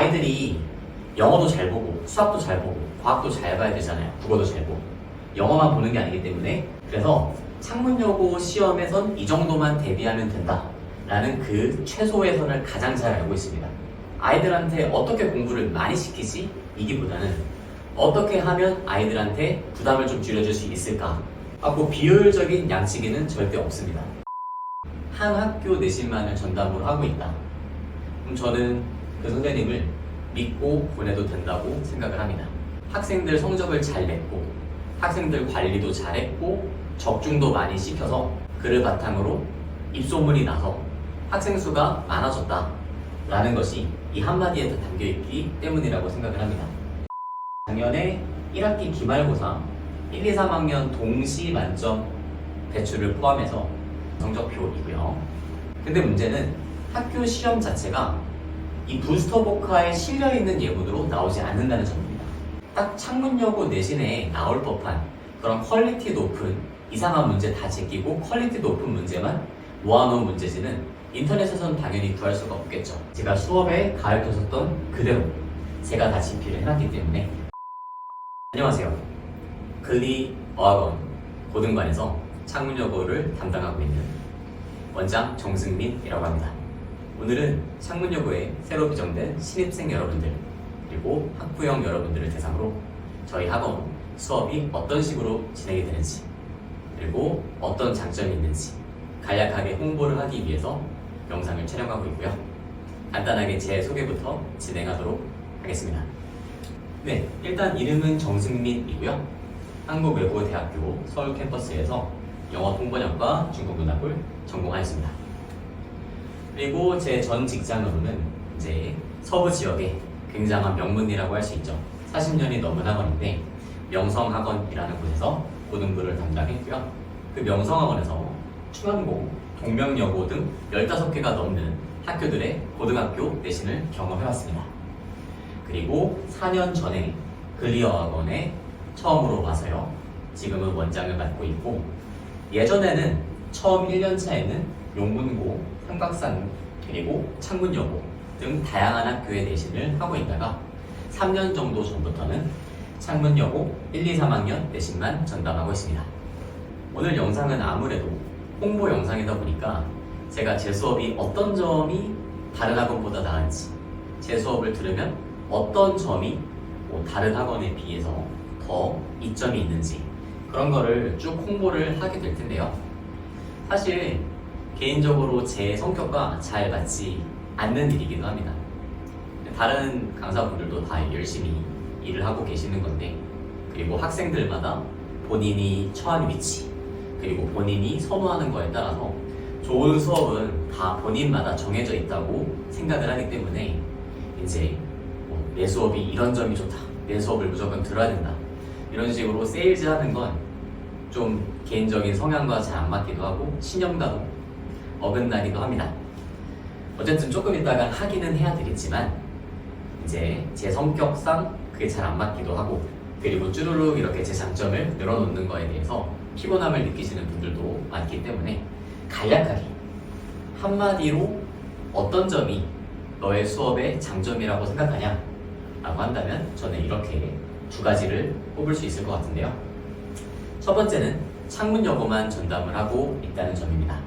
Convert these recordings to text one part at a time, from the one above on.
아이들이 영어도 잘 보고 수학도 잘 보고 과학도 잘 봐야 되잖아요. 국어도 잘 보고 영어만 보는 게 아니기 때문에 그래서 창문여고 시험에선 이 정도만 대비하면 된다 라는 그 최소의 선을 가장 잘 알고 있습니다. 아이들한테 어떻게 공부를 많이 시키지? 이기보다는 어떻게 하면 아이들한테 부담을 좀 줄여줄 수 있을까? 뭐 비효율적인 양치기는 절대 없습니다. 한 학교 내신만을 전담으로 하고 있다. 그럼 저는 그 선생님을 믿고 보내도 된다고 생각을 합니다. 학생들 성적을 잘 냈고 학생들 관리도 잘했고 적중도 많이 시켜서 그를 바탕으로 입소문이 나서 학생 수가 많아졌다 라는 것이 이 한마디에 다 담겨있기 때문이라고 생각을 합니다. 작년에 1학기 기말고사 1, 2, 3학년 동시 만점 배출을 포함해서 성적표이고요. 근데 문제는 학교 시험 자체가 이 부스터 복화에 실려있는 예문으로 나오지 않는다는 점입니다. 딱 창문여고 내신에 나올 법한 그런 퀄리티 높은 이상한 문제 다 제끼고 퀄리티 높은 문제만 모아놓은 문제지는 인터넷에서는 당연히 구할 수가 없겠죠. 제가 수업에 가르쳤었던 그대로 제가 다 집필을 해놨기 때문에. 안녕하세요. 글리 어학원 고등반에서 창문여고를 담당하고 있는 원장 정승민이라고 합니다. 오늘은 창문여고에 새로 배정된 신입생 여러분들 그리고 학부형 여러분들을 대상으로 저희 학원 수업이 어떤 식으로 진행이 되는지 그리고 어떤 장점이 있는지 간략하게 홍보를 하기 위해서 영상을 촬영하고 있고요. 간단하게 제 소개부터 진행하도록 하겠습니다. 네, 일단 이름은 정승민이고요. 한국외국어대학교 서울 캠퍼스에서 영어 통번역과 중국 문학을 전공하였습니다. 그리고 제 전 직장으로는 이제 서부 지역의 굉장한 명문이라고 할 수 있죠. 40년이 넘은 학원인데 명성학원이라는 곳에서 고등부를 담당했고요. 그 명성학원에서 충암고, 동명여고 등 15개가 넘는 학교들의 고등학교 내신을 경험해왔습니다. 그리고 4년 전에 글리어학원에 처음으로 와서요. 지금은 원장을 맡고 있고 예전에는 처음 1년차에는 용문고, 삼각산, 그리고 창문여고 등 다양한 학교의 내신을 하고 있다가 3년 정도 전부터는 창문여고 1, 2, 3학년 내신만 전담하고 있습니다. 오늘 영상은 아무래도 홍보 영상이다 보니까 제가 제 수업이 어떤 점이 다른 학원보다 나은지 제 수업을 들으면 어떤 점이 다른 학원에 비해서 더 이점이 있는지 그런 거를 쭉 홍보를 하게 될 텐데요. 사실 개인적으로 제 성격과 잘 맞지 않는 일이기도 합니다. 다른 강사분들도 다 열심히 일을 하고 계시는 건데 그리고 학생들마다 본인이 처한 위치 그리고 본인이 선호하는 거에 따라서 좋은 수업은 다 본인마다 정해져 있다고 생각을 하기 때문에 이제 내 수업이 이런 점이 좋다 내 수업을 무조건 들어야 된다 이런 식으로 세일즈 하는 건 좀 개인적인 성향과 잘 안 맞기도 하고 신념과도 어긋나기도 합니다. 어쨌든 조금 이따가 하기는 해야 되겠지만 이제 제 성격상 그게 잘 안 맞기도 하고 그리고 쭈루룩 이렇게 제 장점을 늘어놓는 거에 대해서 피곤함을 느끼시는 분들도 많기 때문에 간략하게 한마디로 어떤 점이 너의 수업의 장점이라고 생각하냐 라고 한다면 저는 이렇게 두 가지를 꼽을 수 있을 것 같은데요. 첫 번째는 창문여고만 전담을 하고 있다는 점입니다.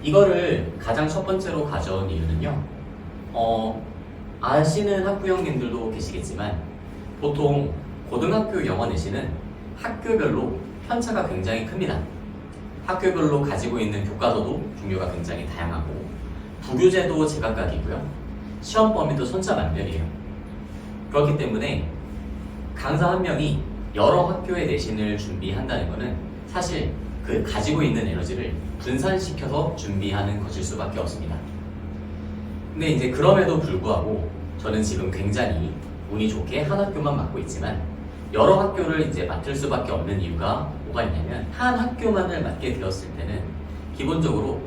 이거를 가장 첫 번째로 가져온 이유는요. 아시는 학부형님들도 계시겠지만 보통 고등학교 영어 내신은 학교별로 편차가 굉장히 큽니다. 학교별로 가지고 있는 교과서도 종류가 굉장히 다양하고 부교재도 제각각이고요. 시험 범위도 천차만별이에요. 그렇기 때문에 강사 한 명이 여러 학교의 내신을 준비한다는 것은 사실 그 가지고 있는 에너지를 분산시켜서 준비하는 것일 수밖에 없습니다. 근데 이제 그럼에도 불구하고 저는 지금 굉장히 운이 좋게 한 학교만 맡고 있지만 여러 학교를 이제 맡을 수밖에 없는 이유가 뭐가 있냐면 한 학교만을 맡게 되었을 때는 기본적으로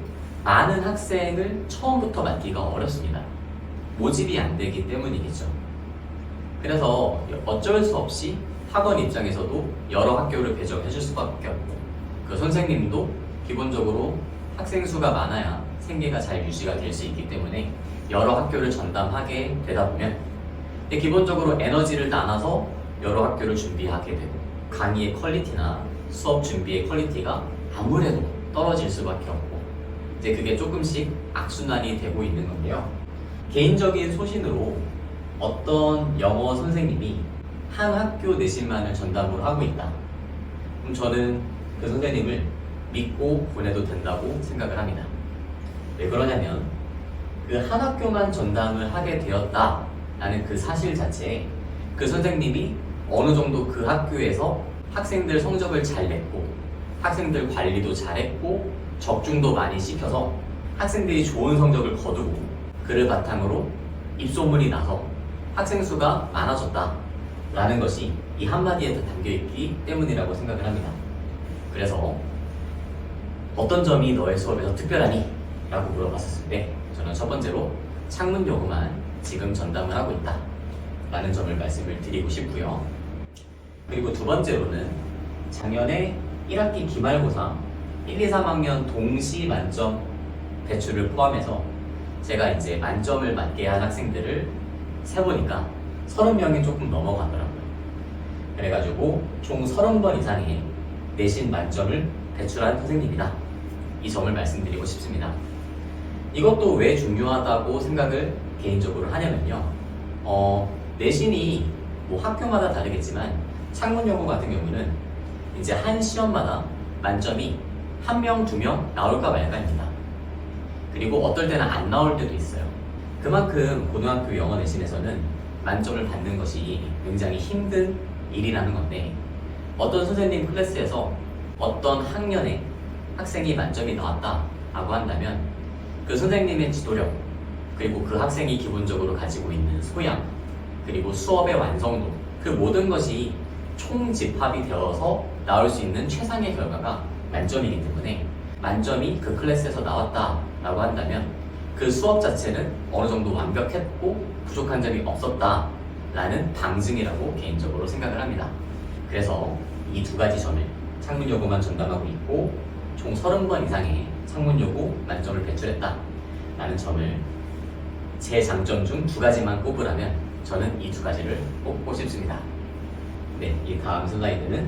많은 학생을 처음부터 맡기가 어렵습니다. 모집이 안 되기 때문이겠죠. 그래서 어쩔 수 없이 학원 입장에서도 여러 학교를 배정해 줄 수밖에 없고 그 선생님도 기본적으로 학생 수가 많아야 생계가 잘 유지가 될 수 있기 때문에 여러 학교를 전담하게 되다 보면 근데 기본적으로 에너지를 나눠서 여러 학교를 준비하게 되고 강의의 퀄리티나 수업 준비의 퀄리티가 아무래도 떨어질 수밖에 없고 이제 그게 조금씩 악순환이 되고 있는 건데요. 개인적인 소신으로 어떤 영어 선생님이 한 학교 내신만을 전담으로 하고 있다. 그럼 저는 그 선생님을 믿고 보내도 된다고 생각을 합니다. 왜 그러냐면 그 한 학교만 전담을 하게 되었다라는 그 사실 자체에 그 선생님이 어느 정도 그 학교에서 학생들 성적을 잘 냈고 학생들 관리도 잘했고 적중도 많이 시켜서 학생들이 좋은 성적을 거두고 그를 바탕으로 입소문이 나서 학생 수가 많아졌다라는 것이 이 한마디에 다 담겨있기 때문이라고 생각을 합니다. 그래서 어떤 점이 너의 수업에서 특별하니? 라고 물어봤을 때 저는 첫 번째로 창문 요구만 지금 전담을 하고 있다 라는 점을 말씀을 드리고 싶고요. 그리고 두 번째로는 작년에 1학기 기말고사 1, 2, 3학년 동시 만점 배출을 포함해서 제가 이제 만점을 맞게 한 학생들을 세보니까 30명이 조금 넘어가더라고요. 그래가지고 총 30번 이상의 내신 만점을 배출한 선생님이다. 이 점을 말씀드리고 싶습니다. 이것도 왜 중요하다고 생각을 개인적으로 하냐면요. 내신이 뭐 학교마다 다르겠지만 창문여고 같은 경우는 이제 한 시험마다 만점이 1명, 2명 나올까 말까입니다. 그리고 어떨 때는 안 나올 때도 있어요. 그만큼 고등학교 영어 내신에서는 만점을 받는 것이 굉장히 힘든 일이라는 건데 어떤 선생님 클래스에서 어떤 학년에 학생이 만점이 나왔다라고 한다면 그 선생님의 지도력 그리고 그 학생이 기본적으로 가지고 있는 소양 그리고 수업의 완성도 그 모든 것이 총집합이 되어서 나올 수 있는 최상의 결과가 만점이기 때문에 만점이 그 클래스에서 나왔다라고 한다면 그 수업 자체는 어느 정도 완벽했고 부족한 점이 없었다라는 방증이라고 개인적으로 생각을 합니다. 그래서 이 두 가지 점을 창문여고만 전담하고 있고 총 30번 이상의 창문여고 만점을 배출했다라는 점을 제 장점 중 두 가지만 꼽으라면 저는 이 두 가지를 꼽고 싶습니다. 네, 이 다음 슬라이드는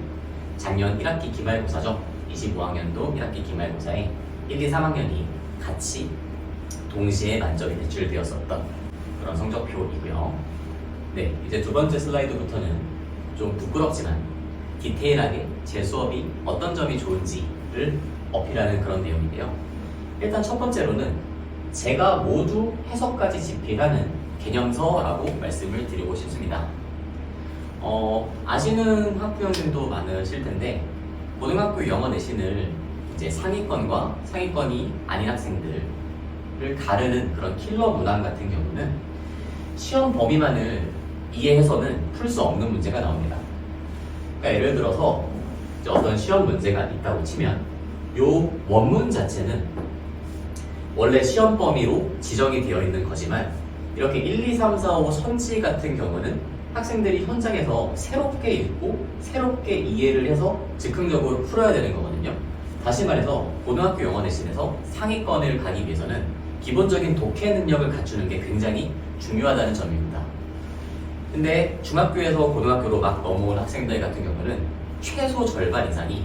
작년 1학기 기말고사죠. 25학년도 1학기 기말고사에 1, 2, 3학년이 같이 동시에 만점이 배출되었었던 그런 성적표이고요. 네, 이제 두 번째 슬라이드부터는 좀 부끄럽지만 디테일하게 제 수업이 어떤 점이 좋은지를 어필하는 그런 내용인데요. 일단 첫 번째로는 제가 모두 해석까지 집필하는 개념서라고 말씀을 드리고 싶습니다. 아시는 학부형들도 많으실 텐데 고등학교 영어 내신을 이제 상위권과 상위권이 아닌 학생들을 가르는 그런 킬러 문항 같은 경우는 시험 범위만을 이해해서는 풀 수 없는 문제가 나옵니다. 그러니까 예를 들어서 이제 어떤 시험 문제가 있다고 치면 요 원문 자체는 원래 시험 범위로 지정이 되어 있는 거지만 이렇게 1, 2, 3, 4, 5 선지 같은 경우는 학생들이 현장에서 새롭게 읽고 새롭게 이해를 해서 즉흥적으로 풀어야 되는 거거든요. 다시 말해서 고등학교 영어 내신에서 상위권을 가기 위해서는 기본적인 독해 능력을 갖추는 게 굉장히 중요하다는 점입니다. 근데 중학교에서 고등학교로 막 넘어온 학생들 같은 경우는 최소 절반 이상이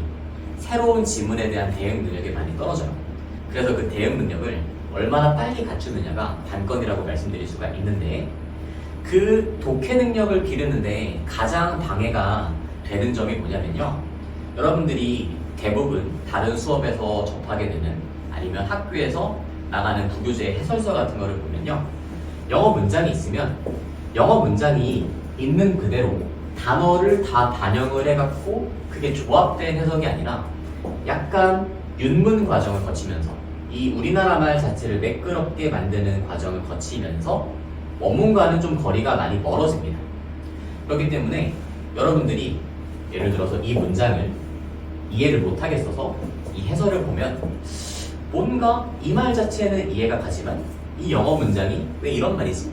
새로운 지문에 대한 대응 능력이 많이 떨어져요. 그래서 그 대응 능력을 얼마나 빨리 갖추느냐가 관건이라고 말씀드릴 수가 있는데 그 독해 능력을 기르는데 가장 방해가 되는 점이 뭐냐면요. 여러분들이 대부분 다른 수업에서 접하게 되는 아니면 학교에서 나가는 부교재 해설서 같은 거를 보면요. 영어 문장이 있으면 영어 문장이 있는 그대로 단어를 다 반영을 해갖고 그게 조합된 해석이 아니라 약간 윤문 과정을 거치면서 이 우리나라 말 자체를 매끄럽게 만드는 과정을 거치면서 원문과는 좀 거리가 많이 멀어집니다. 그렇기 때문에 여러분들이 예를 들어서 이 문장을 이해를 못하겠어서 이 해설을 보면 뭔가 이 말 자체는 이해가 가지만 이 영어 문장이 왜 이런 말이지?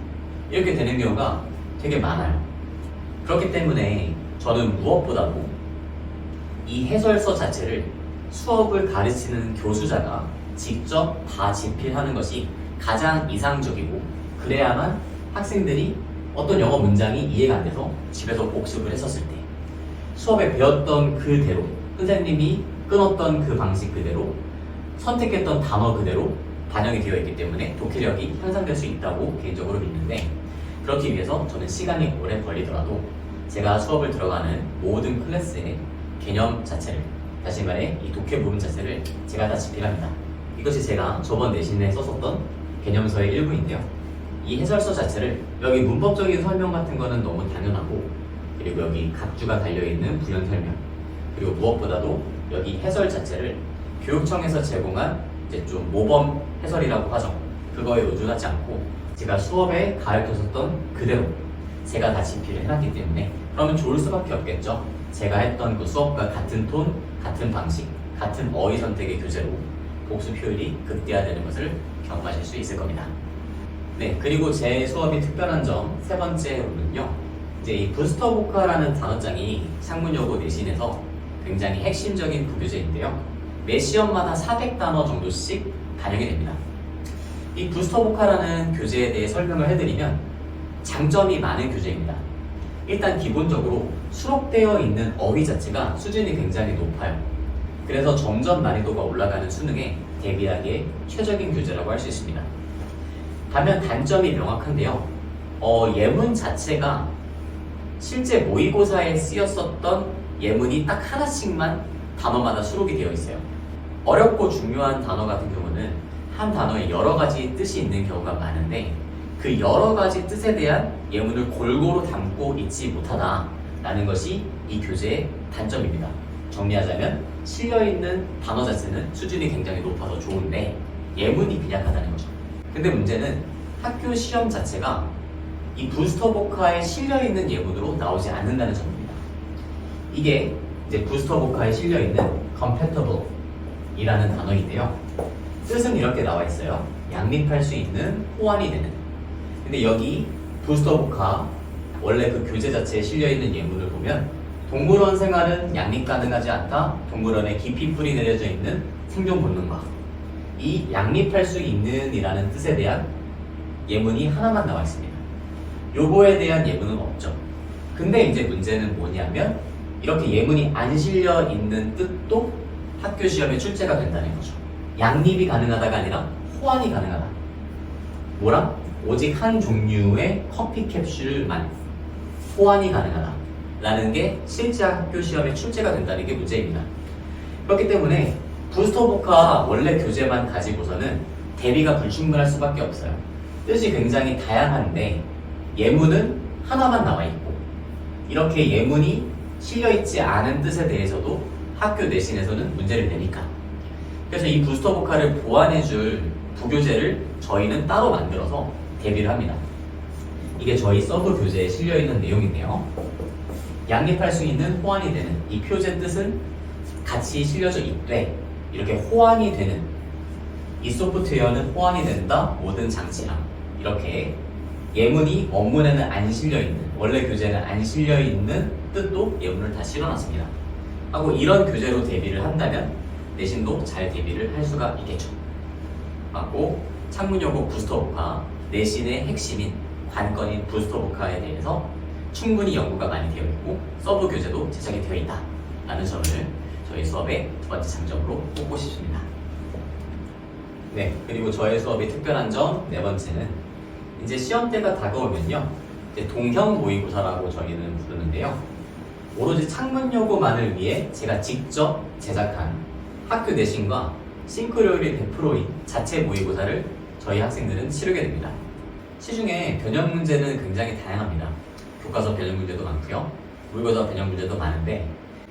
이렇게 되는 경우가 되게 많아요. 그렇기 때문에 저는 무엇보다도 이 해설서 자체를 수업을 가르치는 교수자가 직접 다 집필하는 것이 가장 이상적이고 그래야만 학생들이 어떤 영어 문장이 이해가 안 돼서 집에서 복습을 했었을 때 수업에 배웠던 그대로 선생님이 끊었던 그 방식 그대로 선택했던 단어 그대로 반영이 되어 있기 때문에 독해력이 향상될 수 있다고 개인적으로 믿는데, 그렇기 위해서 저는 시간이 오래 걸리더라도 제가 수업을 들어가는 모든 클래스의 개념 자체를, 다시 말해 이 독해 부분 자체를 제가 다 집필합니다. 이것이 제가 저번 내신에 썼었던 개념서의 일부인데요. 이 해설서 자체를 여기 문법적인 설명 같은 거는 너무 당연하고, 그리고 여기 각주가 달려있는 부연 설명, 그리고 무엇보다도 여기 해설 자체를 교육청에서 제공한 이제 좀 모범 해설이라고 하죠. 그거에 의존하지 않고 제가 수업에 가르쳤었던 그대로 제가 다 집필을 해놨기 때문에 그러면 좋을 수밖에 없겠죠. 제가 했던 그 수업과 같은 톤, 같은 방식, 같은 어휘 선택의 교재로 복습 효율이 극대화되는 것을 경험하실 수 있을 겁니다. 네, 그리고 제 수업이 특별한 점 세 번째로는요. 이제 이 부스터 보카라는 단어장이 창문여고 내신에서 굉장히 핵심적인 부교재인데요. 매 시험마다 400단어 정도씩 반영이 됩니다. 이 부스터 보카라는 교재에 대해 설명을 해드리면 장점이 많은 교재입니다. 일단 기본적으로 수록되어 있는 어휘 자체가 수준이 굉장히 높아요. 그래서 점점 난이도가 올라가는 수능에 대비하기에 최적인 교재라고 할 수 있습니다. 반면 단점이 명확한데요. 예문 자체가 실제 모의고사에 쓰였었던 예문이 딱 하나씩만 단어마다 수록이 되어 있어요. 어렵고 중요한 단어 같은 경우는 한 단어에 여러 가지 뜻이 있는 경우가 많은데 그 여러 가지 뜻에 대한 예문을 골고루 담고 있지 못하다라는 것이 이 교재의 단점입니다. 정리하자면 실려있는 단어 자체는 수준이 굉장히 높아서 좋은데 예문이 빈약하다는 거죠. 근데 문제는 학교 시험 자체가 이 부스터 보카에 실려있는 예문으로 나오지 않는다는 점입니다. 이게 이제 부스터 보카에 실려있는 compatible 이라는 단어인데요. 뜻은 이렇게 나와 있어요. 양립할 수 있는, 호환이 되는. 근데 여기 부스터 보카 원래 그 교재 자체에 실려있는 예문을 보면 동물원 생활은 양립 가능하지 않다. 동물원에 깊이 뿌리 내려져 있는 생존 본능과 이 양립할 수 있는 이라는 뜻에 대한 예문이 하나만 나와 있습니다. 요거에 대한 예문은 없죠. 근데 이제 문제는 뭐냐면 이렇게 예문이 안 실려 있는 뜻도 학교 시험에 출제가 된다는 거죠. 양립이 가능하다가 아니라 호환이 가능하다. 뭐랑? 오직 한 종류의 커피 캡슐만 호환이 가능하다 라는 게 실제 학교 시험에 출제가 된다는 게 문제입니다. 그렇기 때문에 부스터 보카 원래 교재만 가지고서는 대비가 불충분할 수밖에 없어요. 뜻이 굉장히 다양한데 예문은 하나만 나와 있고 이렇게 예문이 실려있지 않은 뜻에 대해서도 학교 내신에서는 문제를 내니까, 그래서 이 부스터 보카를 보완해줄 부교재를 저희는 따로 만들어서 대비를 합니다. 이게 저희 서브 교재에 실려있는 내용인데요. 양립할 수 있는, 호환이 되는 이 표제 뜻은 같이 실려져 있되 이렇게 호환이 되는, 이 소프트웨어는 호환이 된다 모든 장치랑 이렇게 예문이 원문에는 안 실려있는, 원래 교재는 안 실려있는 뜻도 예문을 다 실어놨습니다. 하고 이런 교재로 대비를 한다면 내신도 잘 대비를 할 수가 있겠죠. 하고 창문여고 부스터 보카 내신의 핵심인 관건인 부스터 보카에 대해서 충분히 연구가 많이 되어 있고 서브 교재도 제작이 되어 있다 라는 점을 저희 수업의 두 번째 장점으로 꼽고 싶습니다. 네, 그리고 저의 수업의 특별한 점 네 번째는 이제 시험때가 다가오면요, 이제 동형 모의고사라고 저희는 부르는데요. 오로지 창문여고만을 위해 제가 직접 제작한 학교 내신과 싱크로율이 100%인 자체 모의고사를 저희 학생들은 치르게 됩니다. 시중에 변형 문제는 굉장히 다양합니다. 교과서 변형 문제도 많고요, 모의고사 변형 문제도 많은데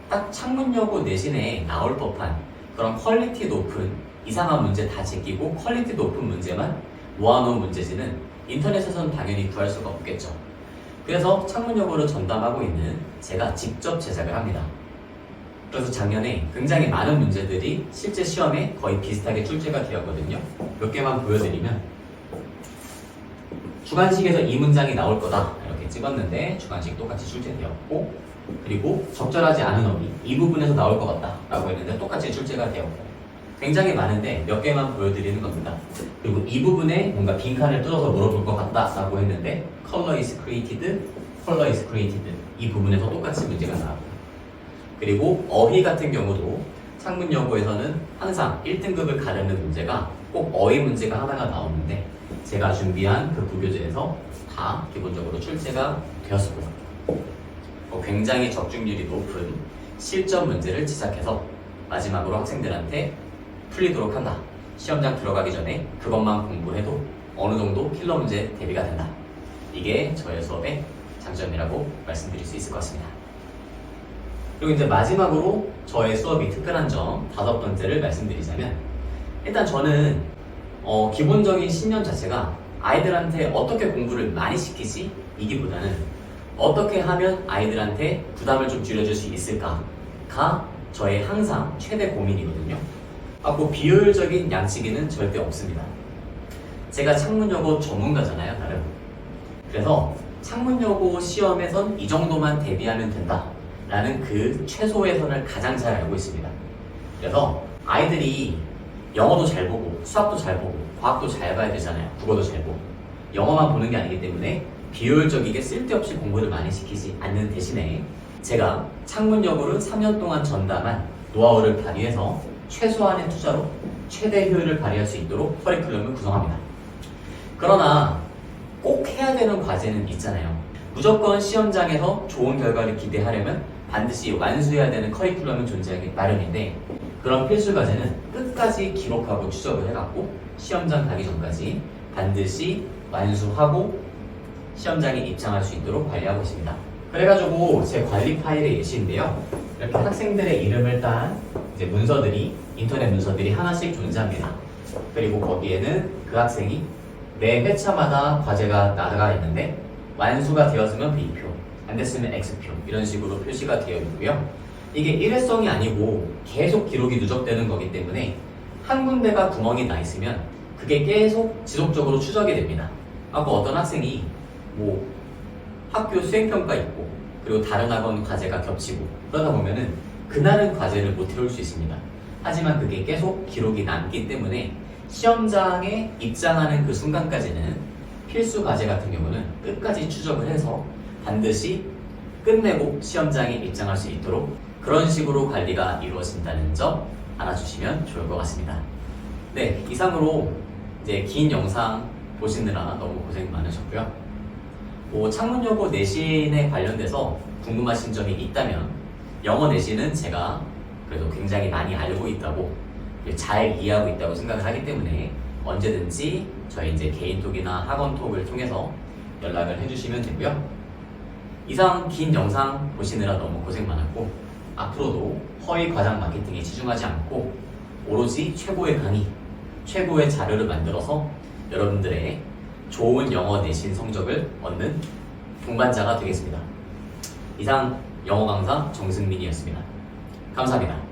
딱 창문여고 내신에 나올 법한 그런 퀄리티 높은 이상한 문제 다 제끼고 퀄리티 높은 문제만 모아놓은 문제지는 인터넷에서는 당연히 구할 수가 없겠죠. 그래서 창문여고를 전담하고 있는 제가 직접 제작을 합니다. 그래서 작년에 굉장히 많은 문제들이 실제 시험에 거의 비슷하게 출제가 되었거든요. 몇 개만 보여드리면 주관식에서 이 문장이 나올 거다 이렇게 찍었는데 주관식 똑같이 출제되었고, 그리고 적절하지 않은 어휘 이 부분에서 나올 것 같다 라고 했는데 똑같이 출제가 되었고, 굉장히 많은데 몇 개만 보여드리는 겁니다. 그리고 이 부분에 뭔가 빈칸을 뚫어서 물어볼 것 같다라고 했는데 color is created, color is created 이 부분에서 똑같이 문제가 나왔고, 그리고 어휘 같은 경우도 창문여고에서는 항상 1등급을 가르는 문제가 꼭 어휘 문제가 하나가 나오는데 제가 준비한 그 부교재에서 다 기본적으로 출제가 되었습니다. 굉장히 적중률이 높은 실전 문제를 지적해서 마지막으로 학생들한테 풀리도록 한다. 시험장 들어가기 전에 그것만 공부해도 어느 정도 킬러 문제 대비가 된다. 이게 저의 수업의 장점이라고 말씀드릴 수 있을 것 같습니다. 그리고 이제 마지막으로 저의 수업이 특별한 점 5번째를 말씀드리자면, 일단 저는 기본적인 신념 자체가 아이들한테 어떻게 공부를 많이 시키지? 이기보다는 어떻게 하면 아이들한테 부담을 좀 줄여줄 수 있을까가 저의 항상 최대 고민이거든요. 뭐 비효율적인 양치기는 절대 없습니다. 제가 창문여고 전문가잖아요, 나름. 그래서 창문여고 시험에선 이 정도만 대비하면 된다 라는 그 최소의 선을 가장 잘 알고 있습니다. 그래서 아이들이 영어도 잘 보고 수학도 잘 보고 과학도 잘 봐야 되잖아요. 국어도 잘 보고. 영어만 보는 게 아니기 때문에 비효율적이게 쓸데없이 공부를 많이 시키지 않는 대신에 제가 창문여고를 3년 동안 전담한 노하우를 발휘해서 최소한의 투자로 최대 효율을 발휘할 수 있도록 커리큘럼을 구성합니다. 그러나 꼭 해야 되는 과제는 있잖아요. 무조건 시험장에서 좋은 결과를 기대하려면 반드시 완수해야 되는 커리큘럼은 존재하기 마련인데, 그런 필수 과제는 끝까지 기록하고 추적을 해갖고 시험장 가기 전까지 반드시 완수하고 시험장에 입장할 수 있도록 관리하고 있습니다. 그래가지고 제 관리 파일의 예시인데요. 이렇게 학생들의 이름을 딴 이제 문서들이, 인터넷 문서들이 하나씩 존재합니다. 그리고 거기에는 그 학생이 매 회차마다 과제가 나가 있는데 완수가 되었으면 B표, 안 됐으면 X표 이런 식으로 표시가 되어 있고요. 이게 일회성이 아니고 계속 기록이 누적되는 거기 때문에 한 군데가 구멍이 나 있으면 그게 계속 지속적으로 추적이 됩니다. 어떤 학생이 학교 수행평가 있고 그리고 다른 학원 과제가 겹치고 그러다 보면은 그날은 과제를 못 해올 수 있습니다. 하지만 그게 계속 기록이 남기 때문에 시험장에 입장하는 그 순간까지는 필수 과제 같은 경우는 끝까지 추적을 해서 반드시 끝내고 시험장에 입장할 수 있도록 그런 식으로 관리가 이루어진다는 점 알아주시면 좋을 것 같습니다. 네, 이상으로 이제 긴 영상 보시느라 너무 고생 많으셨고요. 창문여고 내신에 관련돼서 궁금하신 점이 있다면 영어 내신은 제가 그래도 굉장히 많이 알고 있다고, 잘 이해하고 있다고 생각을 하기 때문에 언제든지 저희 이제 개인톡이나 학원톡을 통해서 연락을 해주시면 되고요. 이상 긴 영상 보시느라 너무 고생 많았고, 앞으로도 허위 과장 마케팅에 치중하지 않고 오로지 최고의 강의, 최고의 자료를 만들어서 여러분들의 좋은 영어 내신 성적을 얻는 동반자가 되겠습니다. 이상 영어 강사 정승민이었습니다. 감사합니다.